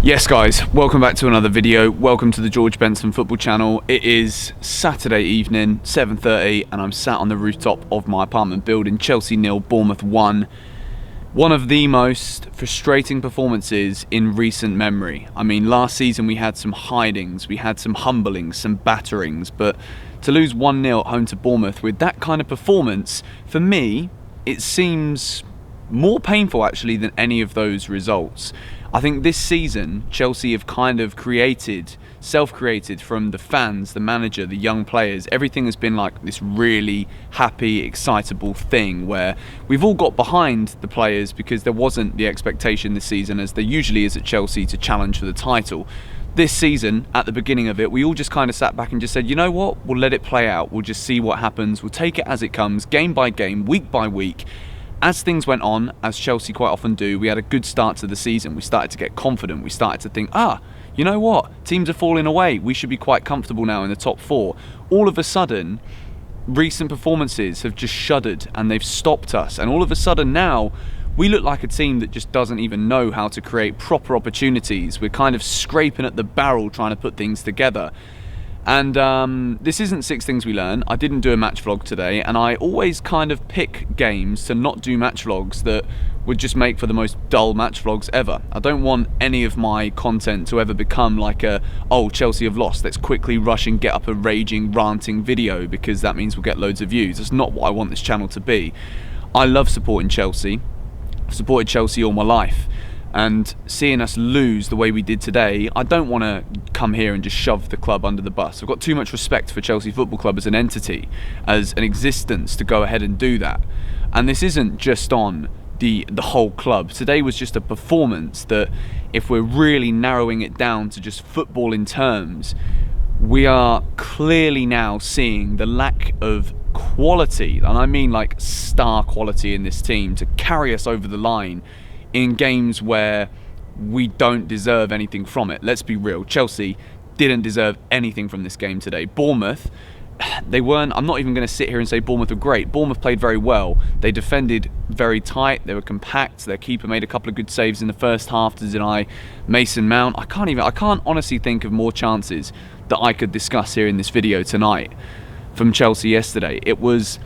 Yes guys, welcome back to another video. Welcome to the George Benson football channel. It is Saturday evening, 7:30, and I'm sat on the rooftop of my apartment building. Chelsea 0, Bournemouth 1. One of the most frustrating performances in recent memory. I mean, last season we had some hidings, we had some humblings, some batterings, but to lose 1-0 at home to Bournemouth with that kind of performance, for me, it seems more painful actually than any of those results. I think this season, Chelsea have kind of self-created from the fans, the manager, the young players. Everything has been like this really happy, excitable thing where we've all got behind the players because there wasn't the expectation this season, as there usually is at Chelsea, to challenge for the title. This season, at the beginning of it, we all just kind of sat back and just said, you know what, we'll let it play out. We'll just see what happens. We'll take it as it comes, game by game, week by week. As things went on, as Chelsea quite often do, we had a good start to the season. We started to get confident. We started to think, you know what? Teams are falling away. We should be quite comfortable now in the top four. All of a sudden, recent performances have just shuddered and they've stopped us. And all of a sudden now, we look like a team that just doesn't even know how to create proper opportunities. We're kind of scraping at the barrel trying to put things together. And this isn't 6 Things We Learn. I didn't do a match vlog today, and I always kind of pick games to not do match vlogs that would just make for the most dull match vlogs ever. I don't want any of my content to ever become like Chelsea have lost, let's quickly rush and get up a raging, ranting video because that means we'll get loads of views. That's not what I want this channel to be. I love supporting Chelsea. I've supported Chelsea all my life. And seeing us lose the way we did today, I don't want to come here and just shove the club under the bus. I've got too much respect for Chelsea Football Club as an entity, as an existence, to go ahead and do that. And this isn't just on the whole club. Today was just a performance that, if we're really narrowing it down to just football in terms, we are clearly now seeing the lack of quality, and I mean like star quality in this team, to carry us over the line in games where we don't deserve anything from it. Let's be real, Chelsea didn't deserve anything from this game today. Bournemouth, I'm not even going to sit here and say Bournemouth were great. Bournemouth played very well. They defended very tight, they were compact, their keeper made a couple of good saves in the first half to deny Mason Mount. I can't honestly think of more chances that I could discuss here in this video tonight from Chelsea yesterday. It was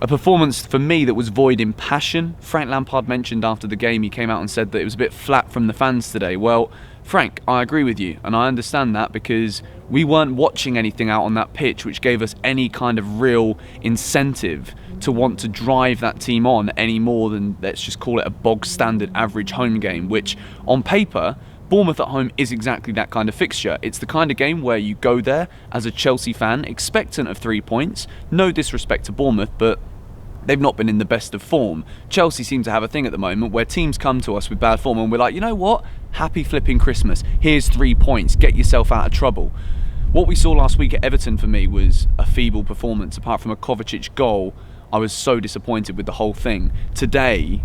a performance for me that was void in passion. Frank Lampard mentioned after the game, he came out and said that it was a bit flat from the fans today. Well, Frank, I agree with you, and I understand that because we weren't watching anything out on that pitch which gave us any kind of real incentive to want to drive that team on any more than, let's just call it, a bog standard average home game, which on paper, Bournemouth at home is exactly that kind of fixture. It's the kind of game where you go there as a Chelsea fan expectant of 3 points. No disrespect to Bournemouth, but they've not been in the best of form. Chelsea seem to have a thing at the moment where teams come to us with bad form and we're like, you know what? Happy flipping Christmas. Here's 3 points. Get yourself out of trouble. What we saw last week at Everton for me was a feeble performance. Apart from a Kovacic goal, I was so disappointed with the whole thing. Today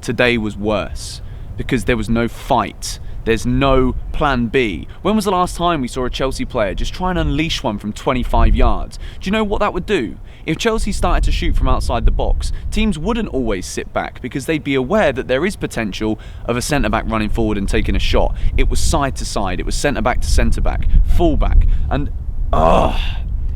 was worse because there was no fight. There's no plan B. When was the last time we saw a Chelsea player just try and unleash one from 25 yards? Do you know what that would do? If Chelsea started to shoot from outside the box, teams wouldn't always sit back because they'd be aware that there is potential of a centre-back running forward and taking a shot. It was side to side. It was centre-back to centre-back, full-back. And,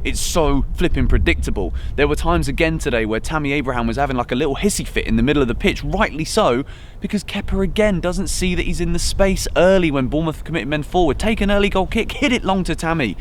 it's so flipping predictable. There were times again today where Tammy Abraham was having like a little hissy fit in the middle of the pitch, rightly so, because Kepa again doesn't see that he's in the space early when Bournemouth committed men forward. Take an early goal kick, hit it long to Tammy.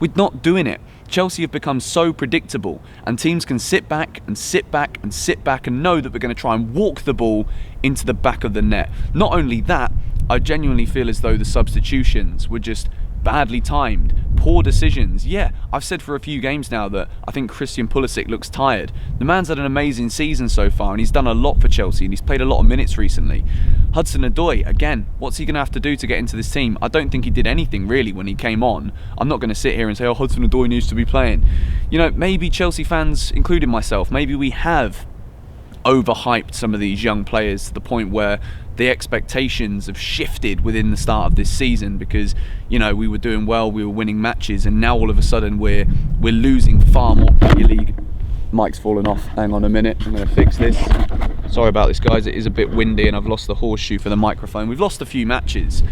We're not doing it. Chelsea have become so predictable, and teams can sit back and sit back and sit back and know that we're going to try and walk the ball into the back of the net. Not only that, I genuinely feel as though the substitutions were just badly timed, poor decisions. Yeah, I've said for a few games now that I think Christian Pulisic looks tired. The man's had an amazing season so far and he's done a lot for Chelsea and he's played a lot of minutes recently. Hudson-Odoi, again, what's he going to have to do to get into this team? I don't think he did anything really when he came on. I'm not going to sit here and say, oh, Hudson-Odoi needs to be playing. You know, maybe Chelsea fans, including myself, maybe we have overhyped some of these young players to the point where the expectations have shifted within the start of this season because, you know, we were doing well, we were winning matches, and now all of a sudden we're losing far more Premier League. Mic's fallen off. Hang on a minute, I'm going to fix this. Sorry about this, guys, it is a bit windy and I've lost the horseshoe for the microphone. We've lost a few matches.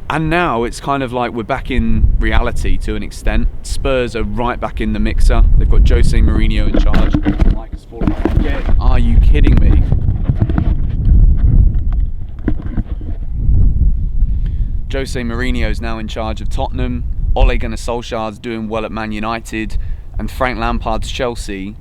And now it's kind of like we're back in reality to an extent. Spurs are right back in the mixer. They've got Jose Mourinho in charge. Mike has fallen off again. Are you kidding me? Jose Mourinho is now in charge of Tottenham. Ole Gunnar Solskjaer's doing well at Man United. And Frank Lampard's Chelsea,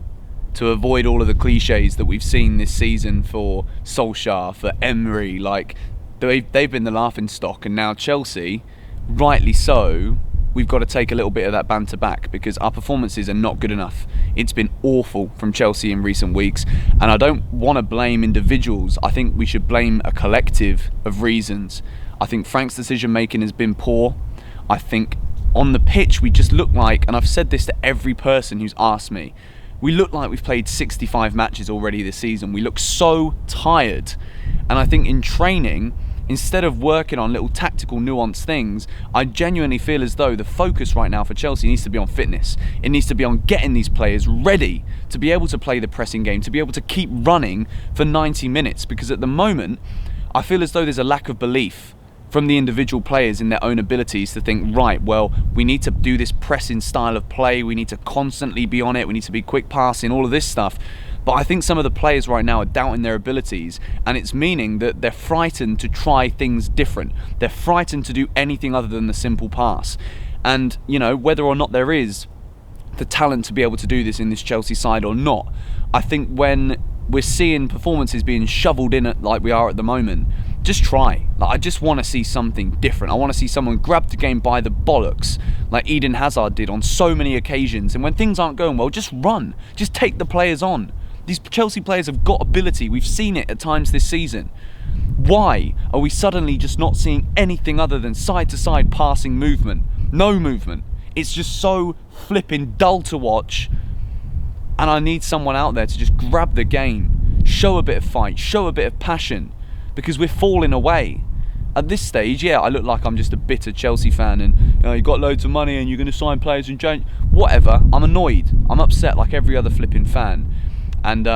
to avoid all of the cliches that we've seen this season for Solskjaer, for Emery, like they've been the laughing stock, and now Chelsea, rightly so, we've got to take a little bit of that banter back because our performances are not good enough. It's been awful from Chelsea in recent weeks, and I don't want to blame individuals. I think we should blame a collective of reasons. I think Frank's decision making has been poor. I think on the pitch we just look like, and I've said this to every person who's asked me, we look like we've played 65 matches already this season. We look so tired, and I think in training, instead of working on little tactical nuanced things, I genuinely feel as though the focus right now for Chelsea needs to be on fitness. It needs to be on getting these players ready to be able to play the pressing game, to be able to keep running for 90 minutes. Because at the moment, I feel as though there's a lack of belief from the individual players in their own abilities to think, right, well, we need to do this pressing style of play, we need to constantly be on it, we need to be quick passing, all of this stuff. But I think some of the players right now are doubting their abilities, and it's meaning that they're frightened to try things different. They're frightened to do anything other than the simple pass. And, you know, whether or not there is the talent to be able to do this in this Chelsea side or not, I think when we're seeing performances being shoveled in like we are at the moment, just try. Like, I just want to see something different. I want to see someone grab the game by the bollocks like Eden Hazard did on so many occasions. And when things aren't going well, just run. Just take the players on. These Chelsea players have got ability. We've seen it at times this season. Why are we suddenly just not seeing anything other than side-to-side passing movement? No movement. It's just so flipping dull to watch. And I need someone out there to just grab the game, show a bit of fight, show a bit of passion, because we're falling away. At this stage, yeah, I look like I'm just a bitter Chelsea fan and, you know, you've got loads of money and you're going to sign players and change. Whatever. I'm annoyed. I'm upset like every other flipping fan. And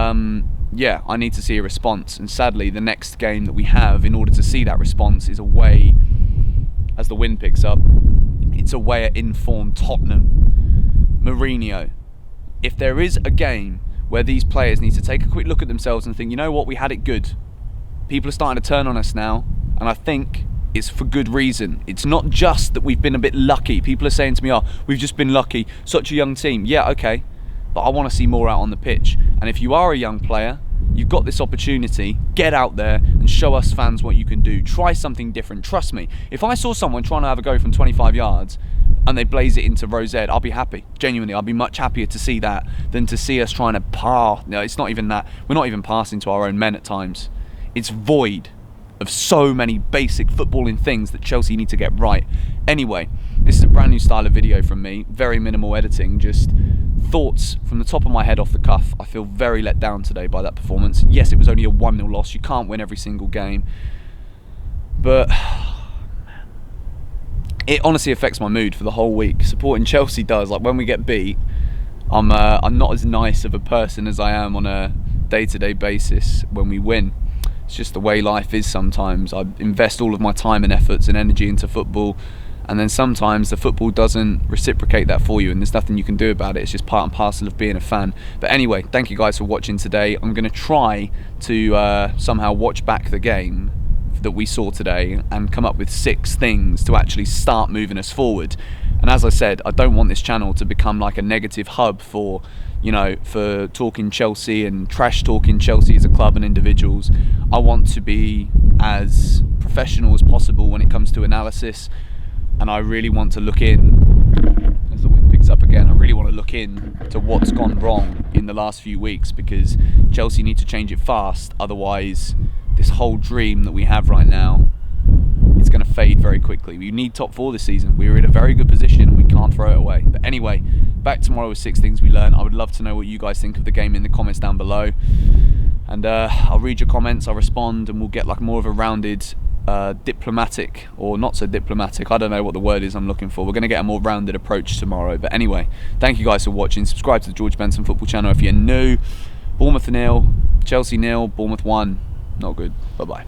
yeah, I need to see a response. And sadly, the next game that we have in order to see that response is away, as the wind picks up, it's away at informed Tottenham. Mourinho. If there is a game where these players need to take a quick look at themselves and think, you know what, we had it good. People are starting to turn on us now, and I think it's for good reason. It's not just that we've been a bit lucky. People are saying to me, oh, we've just been lucky, such a young team. Yeah, okay, but I want to see more out on the pitch. And if you are a young player, you've got this opportunity, get out there and show us fans what you can do. Try something different. Trust me, if I saw someone trying to have a go from 25 yards and they blaze it into Rose Ed, I'll be happy. Genuinely, I'll be much happier to see that than to see us trying to pass. No, it's not even that. We're not even passing to our own men at times. It's void of so many basic footballing things that Chelsea need to get right. Anyway, this is a brand new style of video from me. Very minimal editing, just thoughts from the top of my head off the cuff. I feel very let down today by that performance. Yes, it was only a 1-0 loss. You can't win every single game. But it honestly affects my mood for the whole week. Supporting Chelsea does. Like, when we get beat, I'm not as nice of a person as I am on a day-to-day basis when we win. It's just the way life is sometimes. I invest all of my time and efforts and energy into football, and then sometimes the football doesn't reciprocate that for you, and there's nothing you can do about it. It's just part and parcel of being a fan. But anyway, thank you guys for watching today. I'm going to try to somehow watch back the game that we saw today and come up with 6 things to actually start moving us forward. And as I said, I don't want this channel to become like a negative hub for, you know, for talking Chelsea and trash talking Chelsea as a club and individuals. I want to be as professional as possible when it comes to analysis, and I really want to look in, as the wind picks up again, I really want to look in to what's gone wrong in the last few weeks, because Chelsea need to change it fast. Otherwise, this whole dream that we have right now, it's going to fade very quickly. We need top 4 this season. We're in a very good position and we can't throw it away. But anyway, back tomorrow with 6 things we learned. I would love to know what you guys think of the game in the comments down below. And I'll read your comments, I'll respond, and we'll get like more of a rounded, diplomatic, or not so diplomatic, I don't know what the word is I'm looking for. We're going to get a more rounded approach tomorrow. But anyway, thank you guys for watching. Subscribe to the George Benson Football channel if you're new. Bournemouth 0, Chelsea nil, Bournemouth 1. Not good. Bye bye.